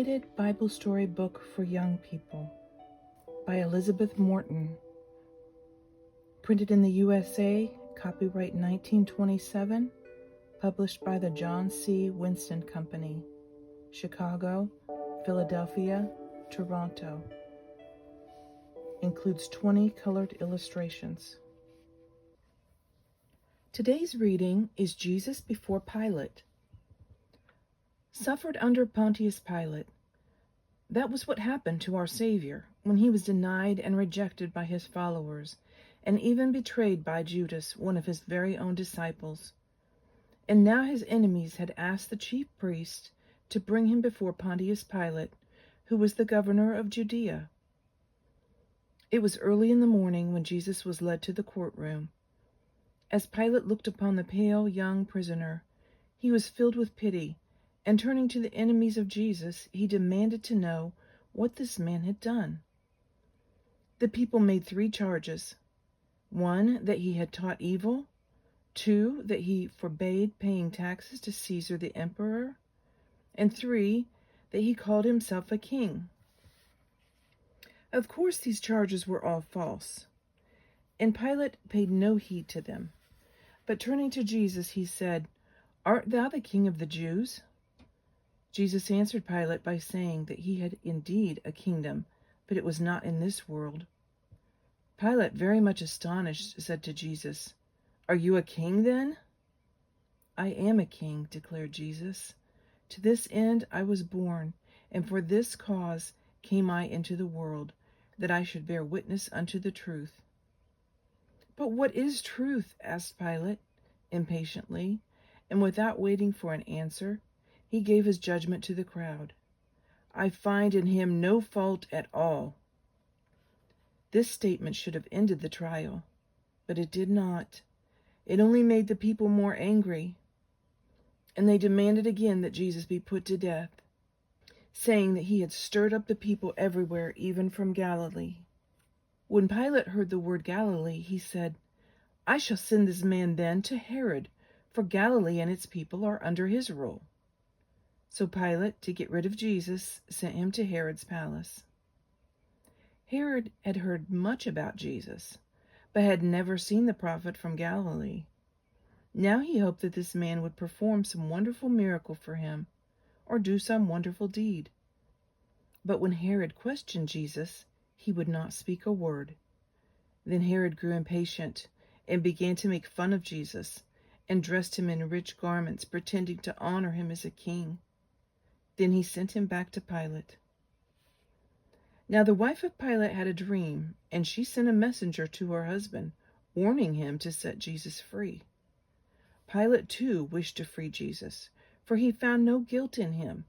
Illuminated Bible Story Book for Young People by Elizabeth Morton. Printed in the U.S.A., copyright 1927, published by the John C. Winston Company, Chicago, Philadelphia, Toronto. Includes 20 colored illustrations. Today's reading is Jesus before Pilate. Suffered under Pontius Pilate. That was what happened to our Savior when he was denied and rejected by his followers, and even betrayed by Judas, one of his very own disciples. And now his enemies had asked the chief priest to bring him before Pontius Pilate, who was the governor of Judea. It was early in the morning when Jesus was led to the courtroom. As Pilate looked upon the pale young prisoner, he was filled with pity, and turning to the enemies of Jesus, he demanded to know what this man had done. The people made 3 charges. 1, that he had taught evil. 2, that he forbade paying taxes to Caesar the emperor. And 3, that he called himself a king. Of course, these charges were all false, and Pilate paid no heed to them. But turning to Jesus, he said, "Art thou the king of the Jews?" Jesus answered Pilate by saying that he had indeed a kingdom, but it was not in this world. Pilate, very much astonished, said to Jesus, "Are you a king then?" "I am a king," declared Jesus. "To this end I was born, and for this cause came I into the world, that I should bear witness unto the truth." "But what is truth?" asked Pilate, impatiently, and without waiting for an answer, he gave his judgment to the crowd. "I find in him no fault at all." This statement should have ended the trial, but it did not. It only made the people more angry, and they demanded again that Jesus be put to death, saying that he had stirred up the people everywhere, even from Galilee. When Pilate heard the word Galilee, he said, "I shall send this man then to Herod, for Galilee and its people are under his rule." So Pilate, to get rid of Jesus, sent him to Herod's palace. Herod had heard much about Jesus, but had never seen the prophet from Galilee. Now he hoped that this man would perform some wonderful miracle for him, or do some wonderful deed. But when Herod questioned Jesus, he would not speak a word. Then Herod grew impatient and began to make fun of Jesus, and dressed him in rich garments, pretending to honor him as a king. Then he sent him back to Pilate. Now the wife of Pilate had a dream, and she sent a messenger to her husband, warning him to set Jesus free. Pilate too wished to free Jesus, for he found no guilt in him,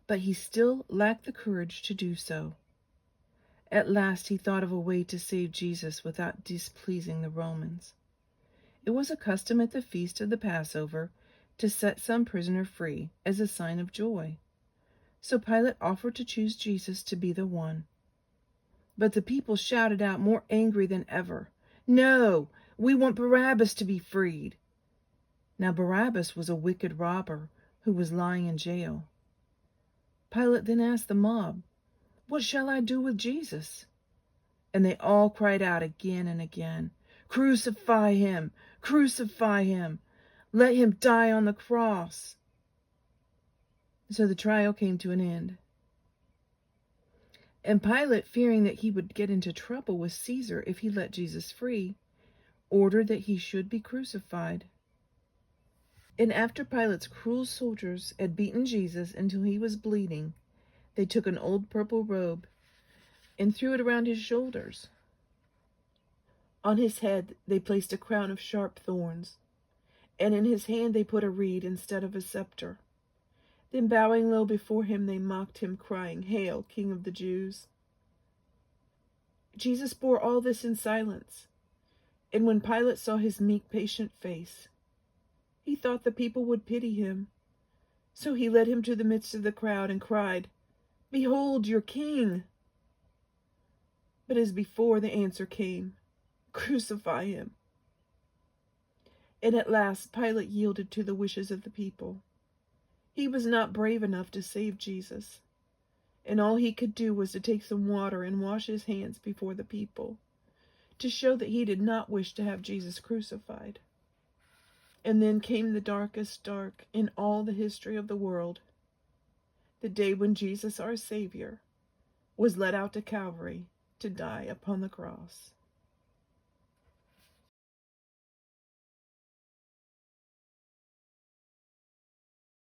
but he still lacked the courage to do so. At last he thought of a way to save Jesus without displeasing the Romans. It was a custom at the feast of the Passover to set some prisoner free as a sign of joy. So Pilate offered to choose Jesus to be the one. But the people shouted out, more angry than ever, "No, we want Barabbas to be freed." Now Barabbas was a wicked robber who was lying in jail. Pilate then asked the mob, "What shall I do with Jesus?" And they all cried out again and again, "Crucify him! Crucify him! Let him die on the cross!" So the trial came to an end. And Pilate, fearing that he would get into trouble with Caesar if he let Jesus free, ordered that he should be crucified. And after Pilate's cruel soldiers had beaten Jesus until he was bleeding, they took an old purple robe and threw it around his shoulders. On his head they placed a crown of sharp thorns, and in his hand they put a reed instead of a scepter. Then bowing low before him, they mocked him, crying, "Hail, King of the Jews!" Jesus bore all this in silence, and when Pilate saw his meek, patient face, he thought the people would pity him. So he led him to the midst of the crowd and cried, "Behold your king!" But as before, the answer came, "Crucify him." And at last Pilate yielded to the wishes of the people. He was not brave enough to save Jesus. and all he could do was to take some water and wash his hands before the people, to show that he did not wish to have Jesus crucified. And then came the darkest dark in all the history of the world, the day when Jesus, our Savior, was led out to Calvary to die upon the cross.